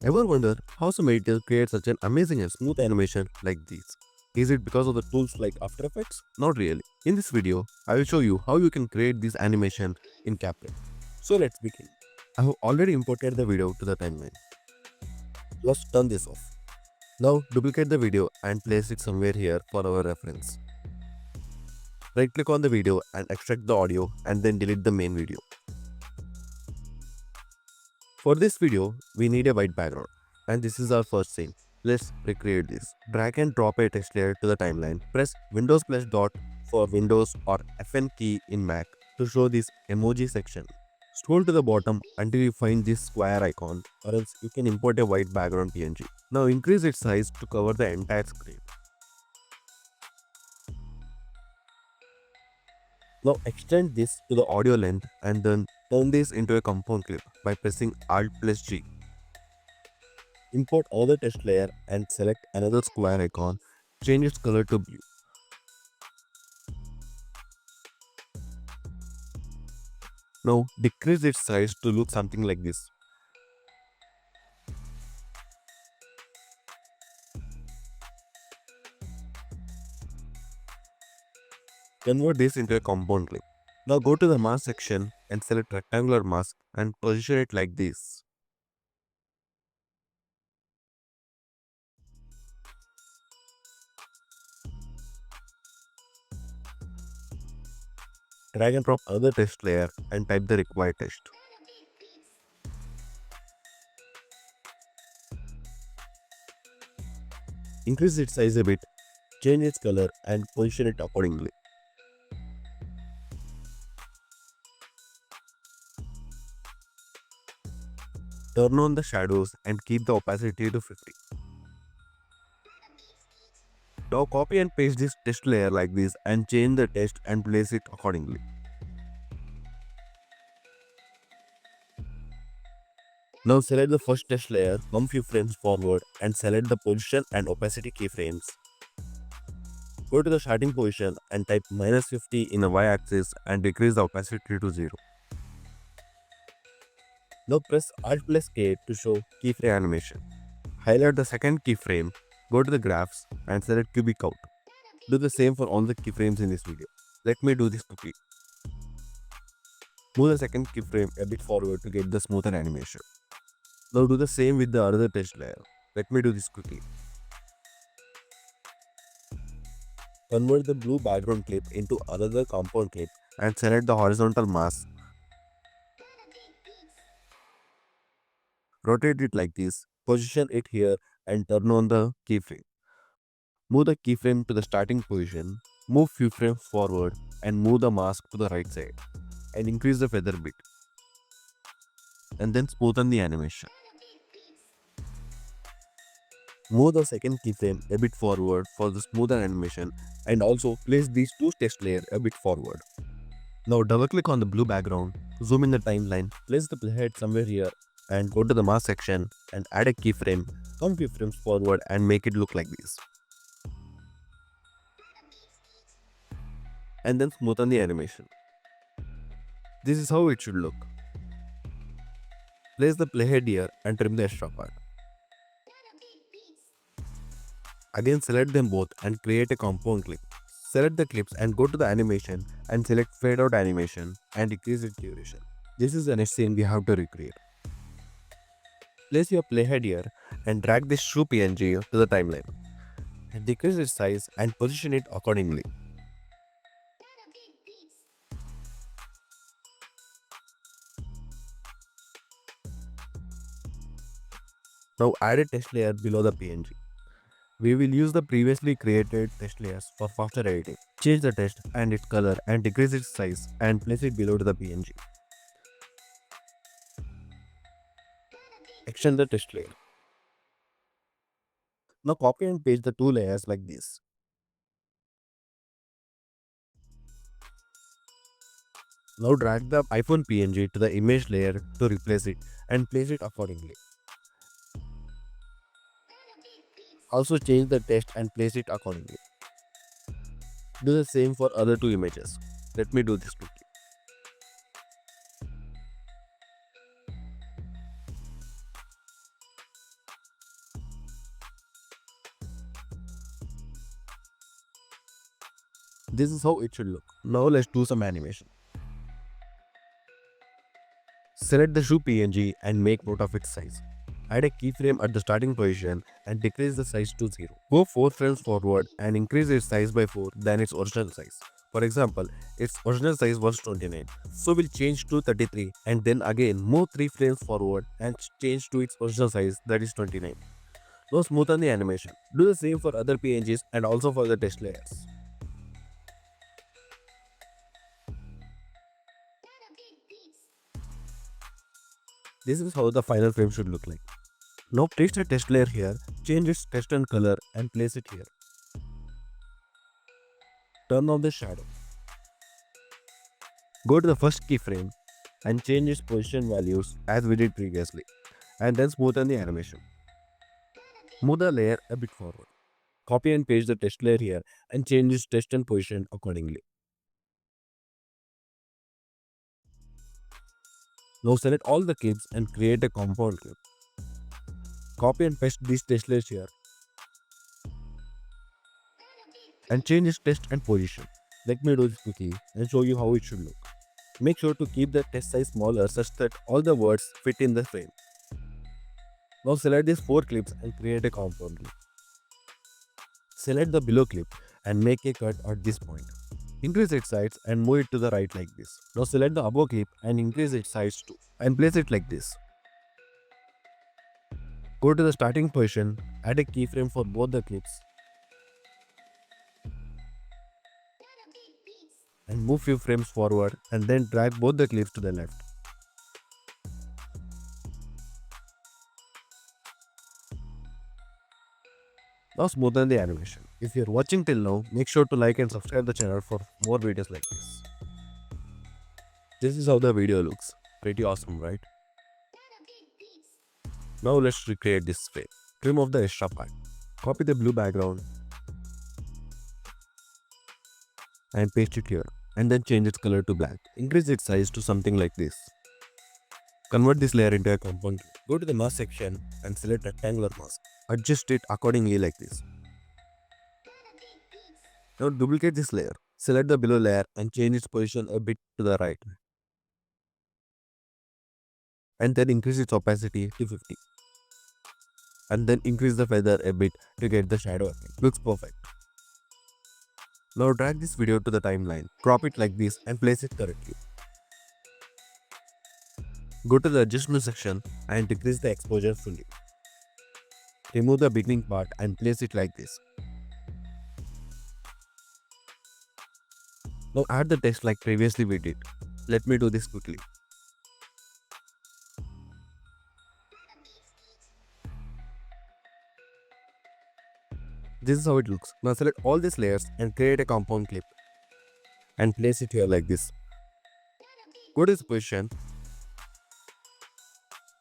Ever wonder how some editors create such an amazing and smooth animation like these? Is it because of the tools like After Effects? Not really. In this video, I will show you how you can create this animation in CapCut. So let's begin. I have already imported the video to the timeline. Let's turn this off. Now duplicate the video and place it somewhere here for our reference. Right click on the video and extract the audio and then delete the main video. For this video, we need a white background and this is our first scene. Let's recreate this. Drag and drop a text layer to the timeline. Press Windows plus dot for Windows or FN key in Mac to show this emoji section. Scroll to the bottom until you find this square icon or else you can import a white background PNG. Now increase its size to cover the entire screen. Now extend this to the audio length and then turn this into a compound clip by pressing Alt plus G. Import all the text layer and select another square icon. Change its color to blue. Now decrease its size to look something like this. Convert this into a compound clip. Now go to the mask section and select rectangular mask and position it like this. Drag and drop other text layer and type the required text. Increase its size a bit, change its color and position it accordingly. Turn on the shadows and keep the opacity to 50. Now copy and paste this text layer like this and change the text and place it accordingly. Now select the first text layer, come few frames forward and select the position and opacity keyframes. Go to the starting position and type -50 in the y-axis and decrease the opacity to 0. Now press Alt plus K to show keyframe animation. Highlight the second keyframe, go to the graphs and select cubic out. Do the same for all the keyframes in this video. Let me do this quickly. Move the second keyframe a bit forward to get the smoother animation. Now do the same with the other text layer. Let me do this quickly. Convert the blue background clip into another compound clip and select the horizontal mask. Rotate it like this, position it here and turn on the keyframe. Move the keyframe to the starting position, move few frames forward and move the mask to the right side and increase the feather bit and then smoothen the animation. Move the second keyframe a bit forward for the smoother animation and also place these two text layers a bit forward. Now double click on the blue background, zoom in the timeline, place the playhead somewhere here and go to the mask section and add a keyframe, come few frames forward and make it look like this. And then smoothen the animation. This is how it should look. Place the playhead here and trim the extra part. Again select them both and create a compound clip. Select the clips and go to the animation and select fade out animation and decrease its duration. This is the next scene we have to recreate. Place your playhead here and drag this shoe PNG to the timeline and decrease its size and position it accordingly. Now add a text layer below the PNG. We will use the previously created text layers for faster editing. Change the text and its color and decrease its size and place it below the PNG. Extend the text layer. Now copy and paste the two layers like this. Now drag the iPhone PNG to the image layer to replace it and place it accordingly. Also change the text and place it accordingly. Do the same for other two images. Let me do this quickly. This is how it should look. Now let's do some animation. Select the shoe PNG and make note of its size. Add a keyframe at the starting position and decrease the size to 0. Go 4 frames forward and increase its size by 4 than its original size. For example, its original size was 29. So we'll change to 33 and then again move 3 frames forward and change to its original size, that is 29. Now smoothen the animation. Do the same for other PNGs and also for the test layers. This is how the final frame should look like. Now place the test layer here, change its text and color and place it here. Turn on the shadow. Go to the first keyframe and change its position values as we did previously, and then smoothen the animation. Move the layer a bit forward. Copy and paste the text layer here and change its text and position accordingly. Now select all the clips and create a compound clip. Copy and paste these text layers here and change its text and position. Let me do this quickly and show you how it should look. Make sure to keep the text size smaller such that all the words fit in the frame. Now select these 4 clips and create a compound clip. Select the below clip and make a cut at this point. Increase its size and move it to the right like this. Now select the above clip and increase its size too and place it like this. Go to the starting position, add a keyframe for both the clips and move few frames forward and then drag both the clips to the left. Now smoothen the animation. If you are watching till now, make sure to like and subscribe the channel for more videos like this. This is how the video looks. Pretty awesome, right? Now let's recreate this frame. Trim off the extra part. Copy the blue background and paste it here. And then change its color to black. Increase its size to something like this. Convert this layer into a compound. Go to the mask section and select rectangular mask. Adjust it accordingly like this. Now duplicate this layer. Select the below layer and change its position a bit to the right. And then increase its opacity to 50. And then increase the feather a bit to get the shadow effect. Looks perfect. Now drag this video to the timeline. Crop it like this and place it correctly. Go to the adjustment section and decrease the exposure fully. Remove the beginning part and place it like this. Now add the text like previously we did. Let me do this quickly. This is how it looks. Now select all these layers and create a compound clip and place it here like this. Go to this position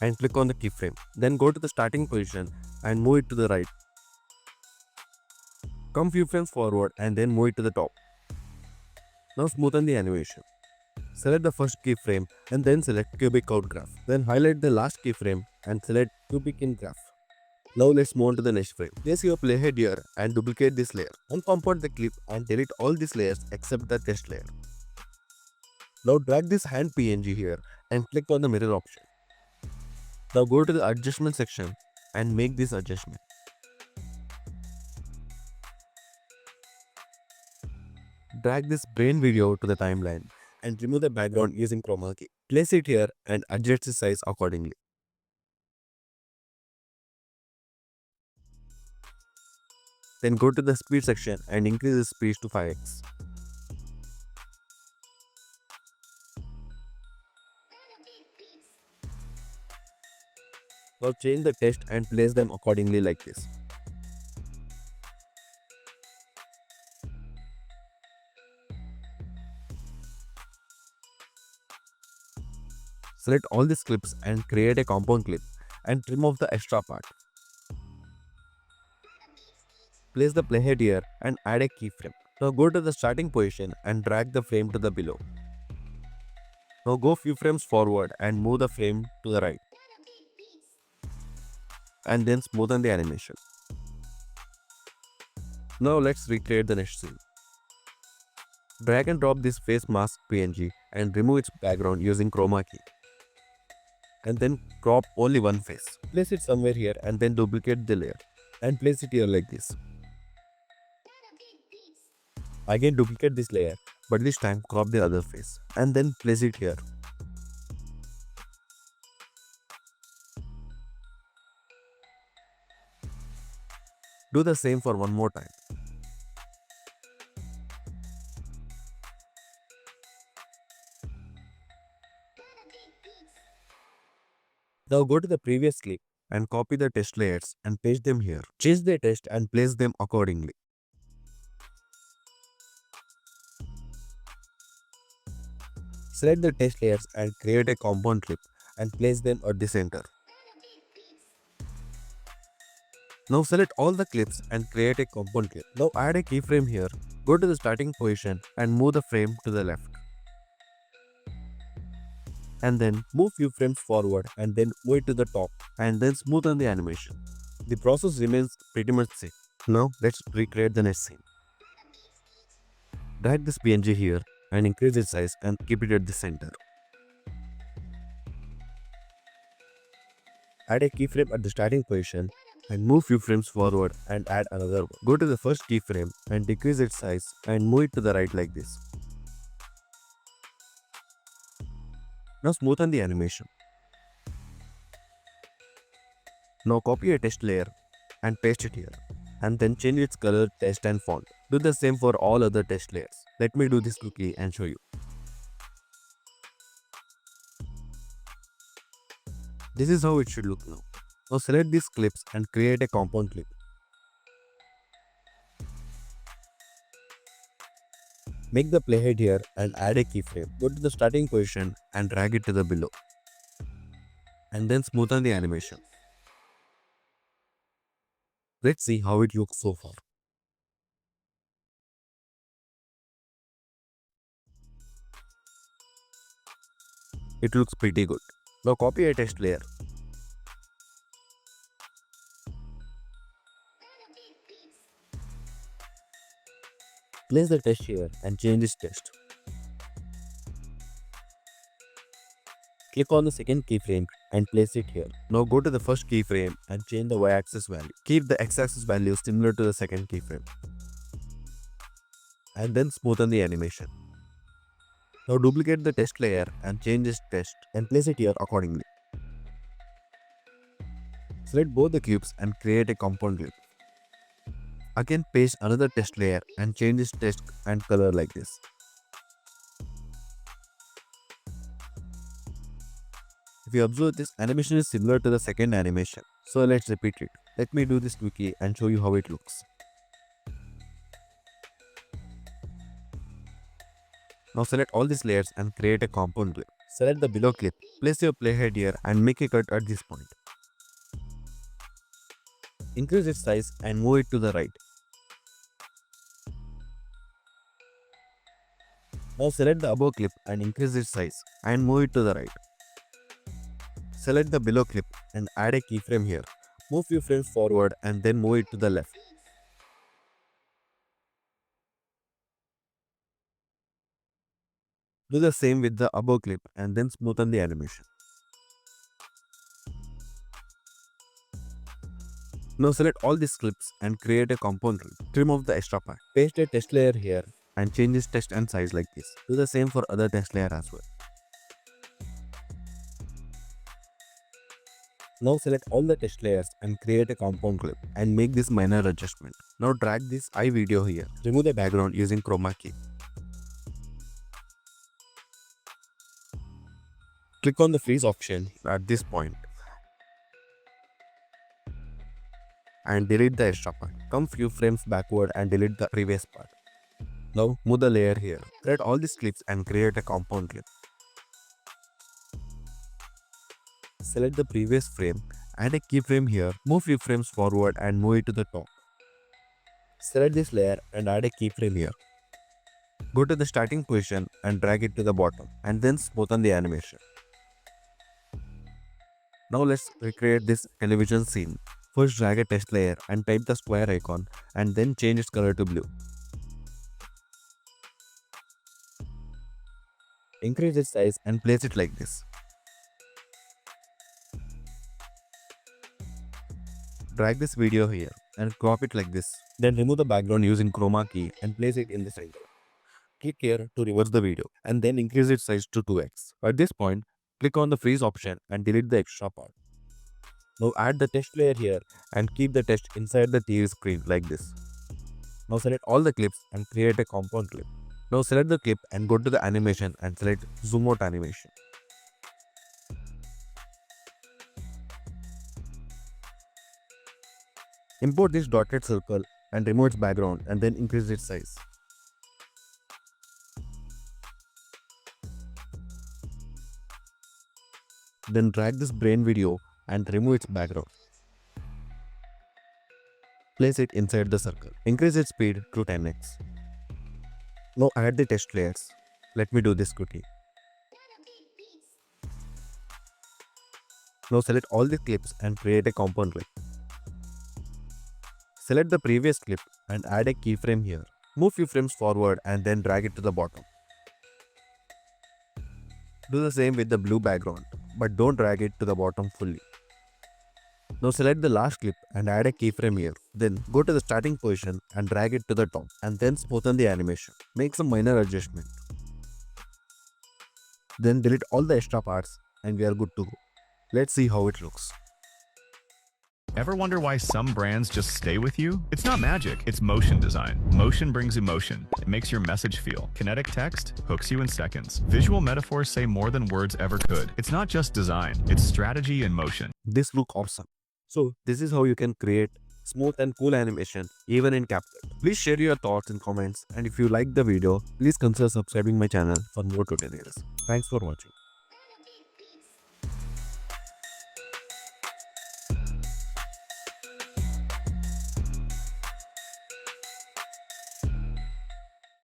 and click on the keyframe. Then go to the starting position and move it to the right. Come few frames forward and then move it to the top. Now smoothen the animation. Select the first keyframe and then select cubic out graph. Then highlight the last keyframe and select cubic in graph. Now let's move on to the next frame. Place your playhead here and duplicate this layer. Uncompound the clip and delete all these layers except the test layer. Now drag this hand PNG here and click on the mirror option. Now go to the adjustment section and make this adjustment. Drag this brain video to the timeline and remove the background using chroma key. Place it here and adjust the size accordingly. Then go to the speed section and increase the speed to 5x. Now change the text and place them accordingly like this. Select all these clips and create a compound clip and trim off the extra part. Place the playhead here and add a keyframe. Now go to the starting position and drag the frame to the below. Now go few frames forward and move the frame to the right. And then smoothen the animation. Now let's recreate the next scene. Drag and drop this face mask PNG and remove its background using chroma key. And then crop only one face. Place it somewhere here and then duplicate the layer and place it here like this. Again duplicate this layer, but this time crop the other face and then place it here. Do the same for one more time. Now go to the previous clip and copy the test layers and paste them here. Change the text and place them accordingly. Select the test layers and create a compound clip and place them at the center. Now select all the clips and create a compound clip. Now add a keyframe here. Go to the starting position and move the frame to the left. And then move few frames forward and then move it to the top and then smoothen the animation. The process remains pretty much same. Now let's recreate the next scene. Drag this PNG here and increase its size and keep it at the center. Add a keyframe at the starting position and move few frames forward and add another one. Go to the first keyframe and decrease its size and move it to the right like this. Now smoothen the animation. Now copy a text layer and paste it here and then change its color, text and font. Do the same for all other text layers. Let me do this quickly and show you. This is how it should look now. Now select these clips and create a compound clip. Make the playhead here and add a keyframe. Go to the starting position and drag it to the below. And then smoothen the animation. Let's see how it looks so far. It looks pretty good. Now copy a text layer. Place the text here and change this text. Click on the second keyframe and place it here. Now go to the first keyframe and change the y-axis value. Keep the x-axis value similar to the second keyframe. And then smoothen the animation. Now duplicate the text layer and change this text and place it here accordingly. Select both the cubes and create a compound clip. Again paste another text layer and change this text and color like this. If you observe, this animation is similar to the second animation. So let's repeat it. Let me do this quickly and show you how it looks. Now select all these layers and create a compound clip. Select the below clip, place your playhead here and make a cut at this point. Increase its size and move it to the right. Now select the above clip and increase its size and move it to the right. Select the below clip and add a keyframe here. Move few frames forward and then move it to the left. Do the same with the above clip and then smoothen the animation. Now select all these clips and create a compound clip. Trim off the extra part. Paste a text layer here and change its text and size like this. Do the same for other text layer as well. Now select all the text layers and create a compound clip and make this minor adjustment. Now drag this eye video here. Remove the background using chroma key. Click on the freeze option at this point and delete the extra part. Come few frames backward and delete the previous part. Now move the layer here. Select all these clips and create a compound clip. Select the previous frame, add a keyframe here, move few frames forward and move it to the top. Select this layer and add a keyframe here. Go to the starting position and drag it to the bottom and then smoothen the animation. Now let's recreate this television scene. First drag a text layer and type the square icon and then change its color to blue. Increase its size and place it like this. Drag this video here and crop it like this. Then remove the background using chroma key and place it in the center. Click here to reverse the video and then increase its size to 2x. At this point, click on the freeze option and delete the extra part. Now add the text layer here and keep the text inside the TV screen like this. Now select all the clips and create a compound clip. Now select the clip and go to the animation and select zoom out animation. Import this dotted circle and remove its background and then increase its size. Then drag this brain video and remove its background. Place it inside the circle. Increase its speed to 10x. Now add the text layers. Let me do this quickly. Now select all the clips and create a compound clip. Select the previous clip and add a keyframe here. Move few frames forward and then drag it to the bottom. Do the same with the blue background, but don't drag it to the bottom fully. Now select the last clip and add a keyframe here. Then go to the starting position and drag it to the top and then smoothen the animation. Make some minor adjustment. Then delete all the extra parts and we are good to go. Let's see how it looks. Ever wonder why some brands just stay with you? It's not magic, it's motion design. Motion brings emotion. It makes your message feel. Kinetic text hooks you in seconds. Visual metaphors say more than words ever could. It's not just design, it's strategy in motion. This looks awesome. So this is how you can create smooth and cool animation even in CapCut. Please share your thoughts in comments, and if you like the video, please consider subscribing my channel for more tutorials. Thanks for watching.